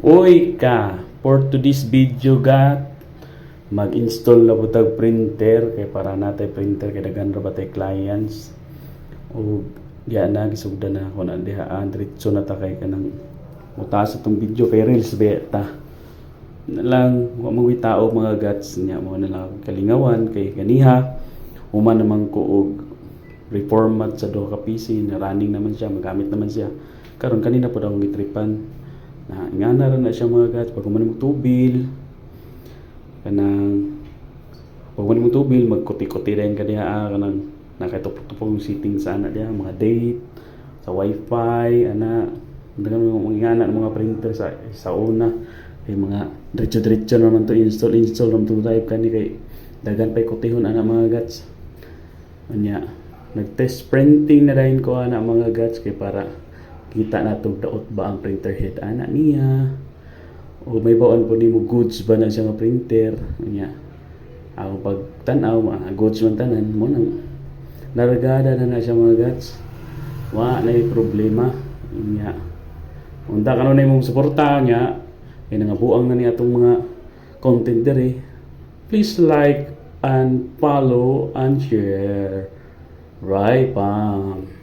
Uy ka, for today's video mag-install na butag printer kay para natay printer kay daghan ra batay clients. O diya na gisugdan na ako na dihaan diretso na ta kay kanang utaas atong video kay reels beta. Na lang wa mo tao mga gats niya mo na lang kalingawan kay ganiha human naman ko og reformat sa duha ka PC na running naman siya, magamit naman siya. Karon kanina pa daw gitripan na ingana ra na siya mga gats pag human mo tubil kanang pag human mo tubil magkuti-kuti rin ka diha kanang nakatupok-tupok yung setting sa ana diha mga date sa wifi ana dagan mo ingana ng mga printer sa una kay mga diretso naman to install naman to type kani kay dagan pay kutihon ana mga gats anya nag-test printing na rin ko ana mga gats kay para kita na to daot ba ang printer head ana niya o may baon po nimo goods ba na siya nga printer nya ako pag tan-aw goods man tanan mo nang naragada na siya mga gats wa na yung problema nya unta kanon na imong suporta nya kay nangabuang na niya atong mga content dere. Please like and follow and share. Right, pam.